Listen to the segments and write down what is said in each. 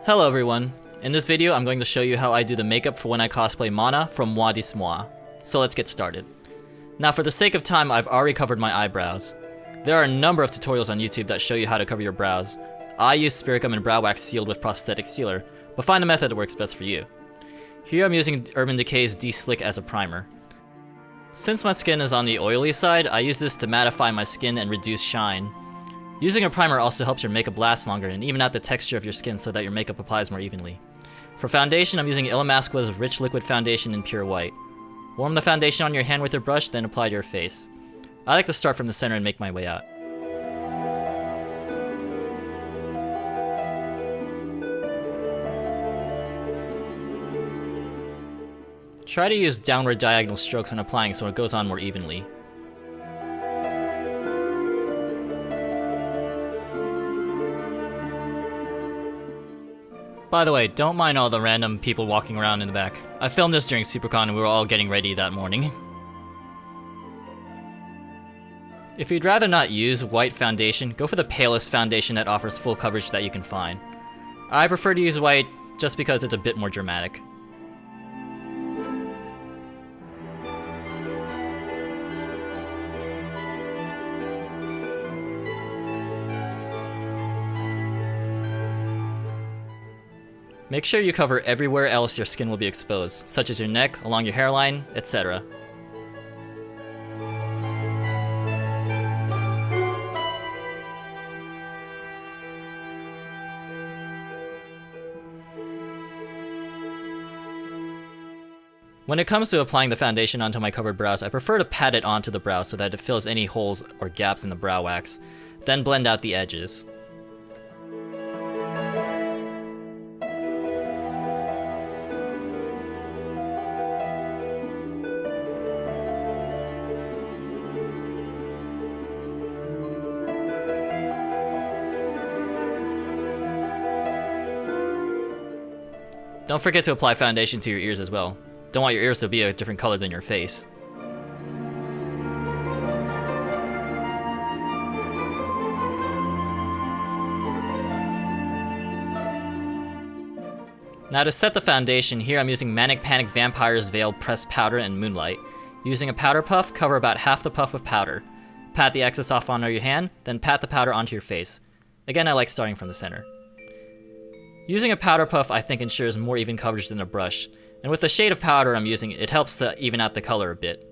Hello everyone. In this video I'm going to show you how I do the makeup for when I cosplay Mana from Moi dix Mois. So let's get started. Now for the sake of time I've already covered my eyebrows. There are a number of tutorials on YouTube that show you how to cover your brows. I use spirit gum and brow wax sealed with prosthetic sealer, but find a method that works best for you. Here I'm using Urban Decay's De-Slick as a primer. Since my skin is on the oily side, I use this to mattify my skin and reduce shine. Using a primer also helps your makeup last longer and even out the texture of your skin so that your makeup applies more evenly. For foundation, I'm using Illamasqua's Rich Liquid Foundation in Pure White. Warm the foundation on your hand with your brush, then apply to your face. I like to start from the center and make my way out. Try to use downward diagonal strokes when applying so it goes on more evenly. By the way, don't mind all the random people walking around in the back. I filmed this during SuperCon and we were all getting ready that morning. If you'd rather not use white foundation, go for the palest foundation that offers full coverage that you can find. I prefer to use white just because it's a bit more dramatic. Make sure you cover everywhere else your skin will be exposed, such as your neck, along your hairline, etc. When it comes to applying the foundation onto my covered brows, I prefer to pat it onto the brow so that it fills any holes or gaps in the brow wax, then blend out the edges. Don't forget to apply foundation to your ears as well. Don't want your ears to be a different color than your face. Now to set the foundation, here I'm using Manic Panic Vampire's Veil Pressed Powder and Moonlight. Using a powder puff, cover about half the puff with powder. Pat the excess off onto your hand, then pat the powder onto your face. Again, I like starting from the center. Using a powder puff I think ensures more even coverage than a brush, and with the shade of powder I'm using, it helps to even out the color a bit.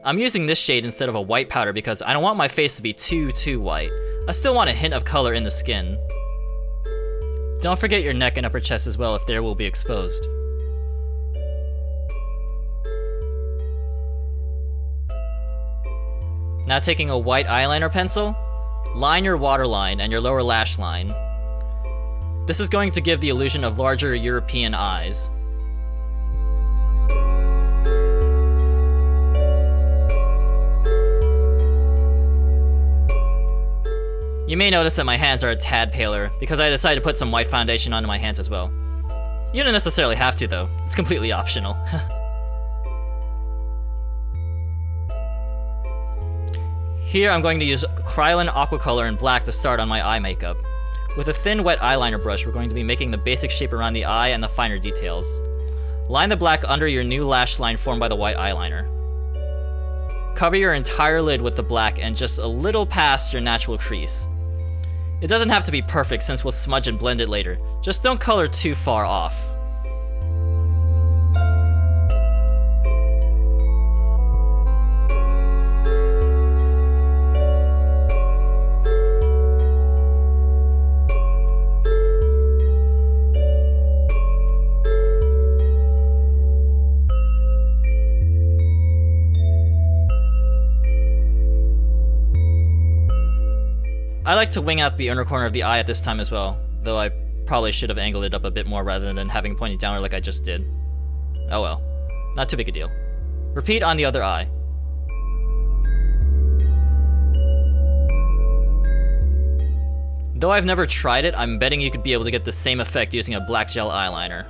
I'm using this shade instead of a white powder because I don't want my face to be too white. I still want a hint of color in the skin. Don't forget your neck and upper chest as well if they will be exposed. Now taking a white eyeliner pencil, line your waterline and your lower lash line. This is going to give the illusion of larger European eyes. You may notice that my hands are a tad paler, because I decided to put some white foundation onto my hands as well. You don't necessarily have to though, it's completely optional. Here I'm going to use Krylon Aquacolor in black to start on my eye makeup. With a thin wet eyeliner brush, we're going to be making the basic shape around the eye and the finer details. Line the black under your new lash line formed by the white eyeliner. Cover your entire lid with the black and just a little past your natural crease. It doesn't have to be perfect since we'll smudge and blend it later, just don't color too far off. I like to wing out the inner corner of the eye at this time as well, though I probably should have angled it up a bit more rather than having it pointed downward like I just did. Oh well, not too big a deal. Repeat on the other eye. Though I've never tried it, I'm betting you could be able to get the same effect using a black gel eyeliner.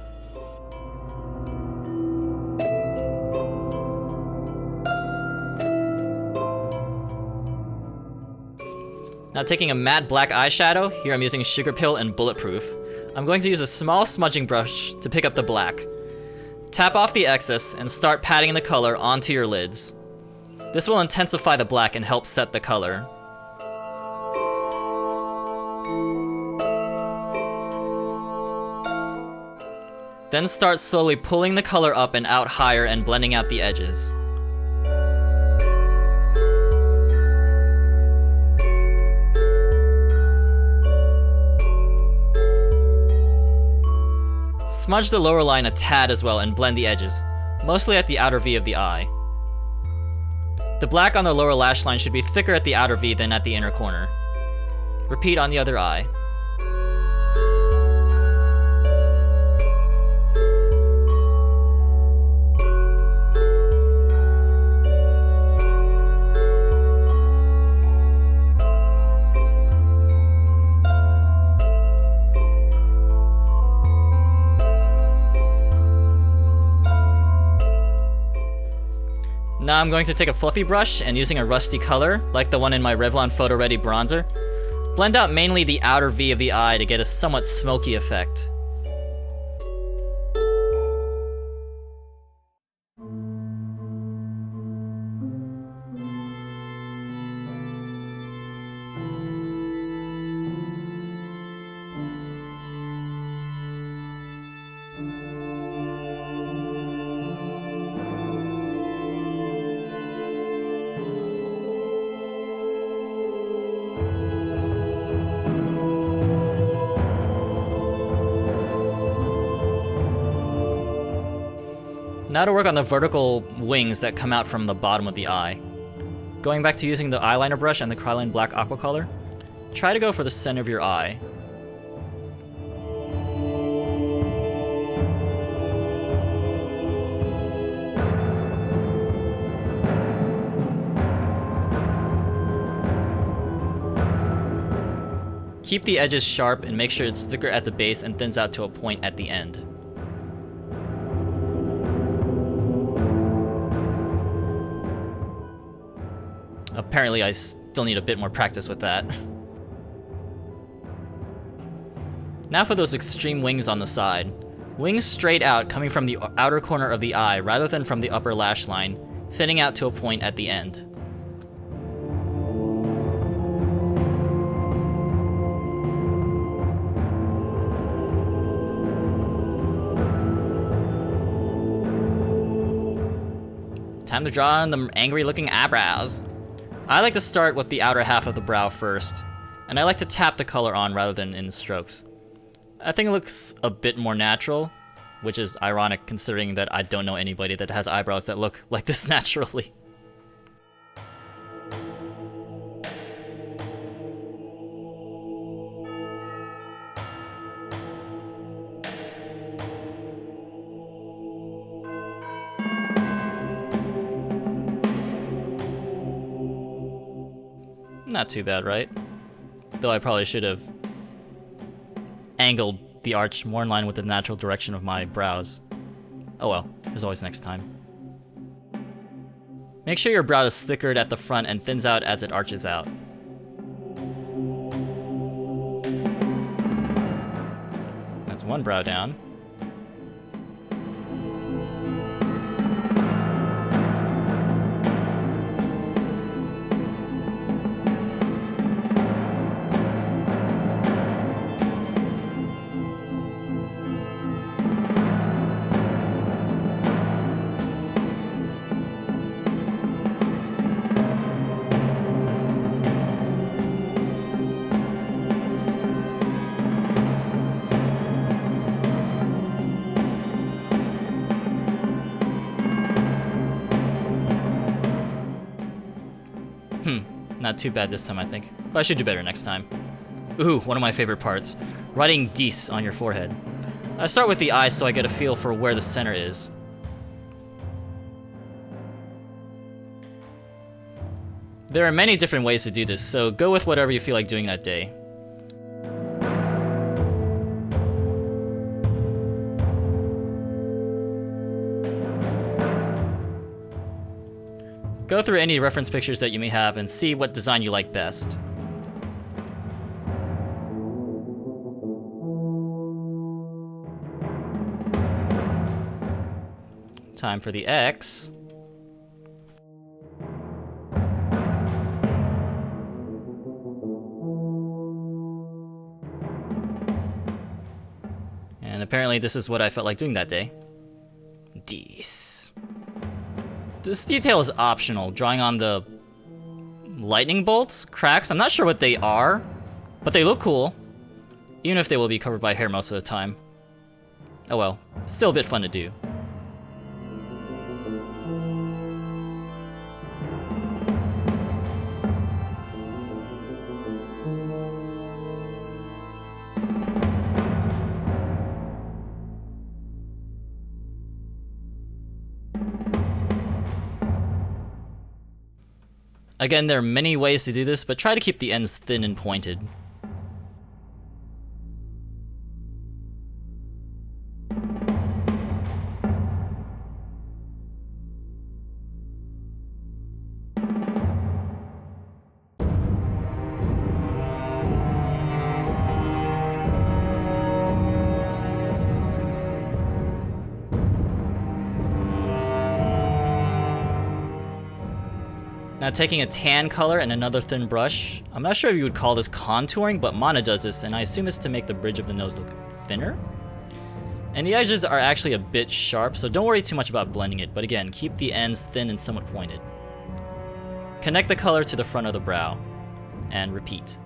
Now taking a matte black eyeshadow, here I'm using Sugar Pill and Bulletproof. I'm going to use a small smudging brush to pick up the black. Tap off the excess and start patting the color onto your lids. This will intensify the black and help set the color. Then start slowly pulling the color up and out higher and blending out the edges. Smudge the lower line a tad as well and blend the edges, mostly at the outer V of the eye. The black on the lower lash line should be thicker at the outer V than at the inner corner. Repeat on the other eye. Now I'm going to take a fluffy brush and using a rusty color, like the one in my Revlon Photo Ready bronzer, blend out mainly the outer V of the eye to get a somewhat smoky effect. Now to work on the vertical wings that come out from the bottom of the eye. Going back to using the eyeliner brush and the Krylene Black Aqua Color, try to go for the center of your eye. Keep the edges sharp and make sure it's thicker at the base and thins out to a point at the end. Apparently I still need a bit more practice with that. Now for those extreme wings on the side. Wings straight out coming from the outer corner of the eye rather than from the upper lash line, thinning out to a point at the end. Time to draw on the angry looking eyebrows. I like to start with the outer half of the brow first, and I like to tap the color on rather than in strokes. I think it looks a bit more natural, which is ironic considering that I don't know anybody that has eyebrows that look like this naturally. Not too bad, right? Though I probably should have angled the arch more in line with the natural direction of my brows. Oh well, there's always next time. Make sure your brow is thickered at the front and thins out as it arches out. That's one brow down. Not too bad this time, I think. But I should do better next time. Ooh, one of my favorite parts. Writing 10 on your forehead. I start with the eye so I get a feel for where the center is. There are many different ways to do this, so go with whatever you feel like doing that day. Go through any reference pictures that you may have and see what design you like best. Time for the X. And apparently this is what I felt like doing that day. This detail is optional, drawing on the lightning bolts, cracks. I'm not sure what they are, but they look cool, even if they will be covered by hair most of the time. Oh well, still a bit fun to do. Again, there are many ways to do this, but try to keep the ends thin and pointed. Now taking a tan color and another thin brush, I'm not sure if you would call this contouring, but Mana does this, and I assume it's to make the bridge of the nose look thinner. And the edges are actually a bit sharp, so don't worry too much about blending it, but again, keep the ends thin and somewhat pointed. Connect the color to the front of the brow, and repeat.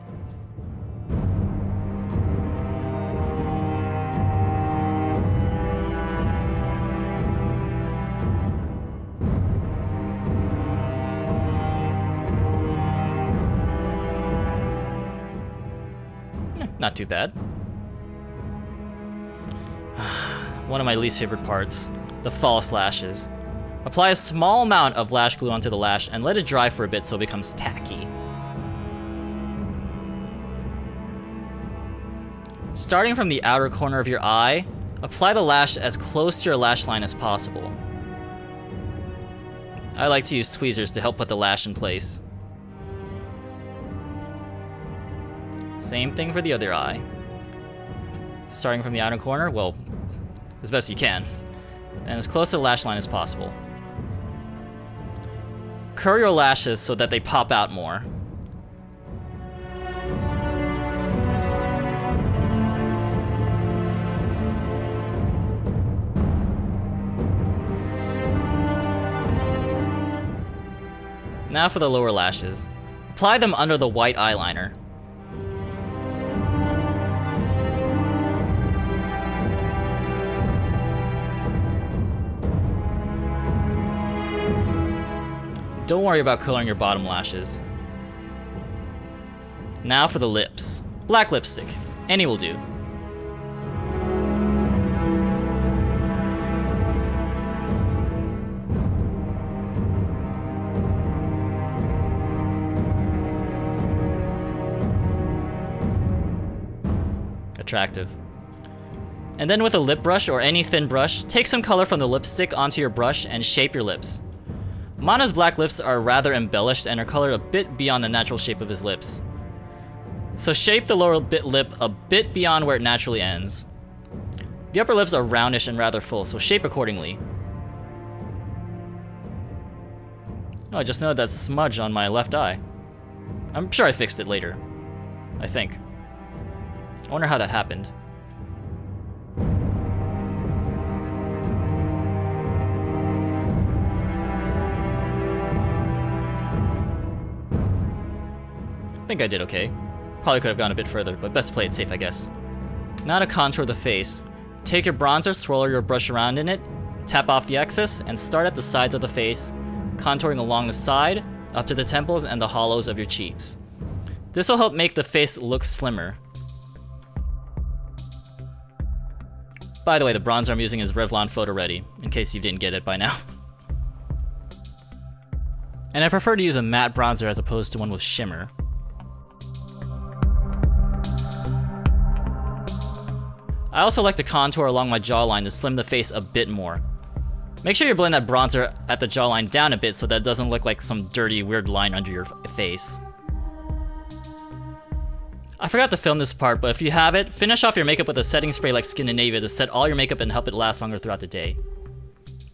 Not too bad. One of my least favorite parts, the false lashes. Apply a small amount of lash glue onto the lash and let it dry for a bit so it becomes tacky. Starting from the outer corner of your eye, apply the lash as close to your lash line as possible. I like to use tweezers to help put the lash in place. Same thing for the other eye. Starting from the outer corner, well, as best you can, and as close to the lash line as possible. Curl your lashes so that they pop out more. Now for the lower lashes. Apply them under the white eyeliner. Don't worry about coloring your bottom lashes. Now for the lips. Black lipstick. Any will do. Attractive. And then with a lip brush or any thin brush, take some color from the lipstick onto your brush and shape your lips. Mana's black lips are rather embellished and are colored a bit beyond the natural shape of his lips. So shape the lower lip a bit beyond where it naturally ends. The upper lips are roundish and rather full, so shape accordingly. Oh, I just noted that smudge on my left eye. I'm sure I fixed it later. I think. I wonder how that happened. I think I did okay. Probably could have gone a bit further, but best to play it safe, I guess. Now to contour the face. Take your bronzer, swirl your brush around in it, tap off the excess, and start at the sides of the face, contouring along the side, up to the temples and the hollows of your cheeks. This will help make the face look slimmer. By the way, the bronzer I'm using is Revlon Photo Ready, in case you didn't get it by now. And I prefer to use a matte bronzer as opposed to one with shimmer. I also like to contour along my jawline to slim the face a bit more. Make sure you blend that bronzer at the jawline down a bit so that it doesn't look like some dirty, weird line under your face. I forgot to film this part, but if you have it, finish off your makeup with a setting spray like Scandinavia to set all your makeup and help it last longer throughout the day.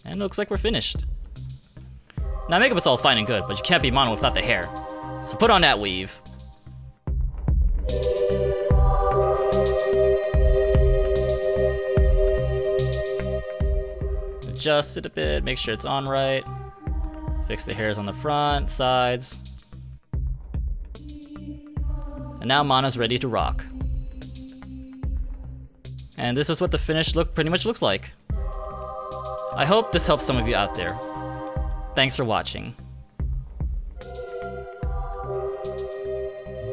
And it looks like we're finished. Now makeup is all fine and good, but you can't be Mana without the hair. So put on that weave. Adjust it a bit, make sure it's on right. Fix the hairs on the front, sides. And now Mana's ready to rock. And this is what the finished look pretty much looks like. I hope this helps some of you out there. Thanks for watching.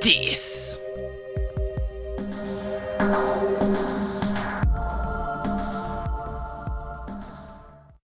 This.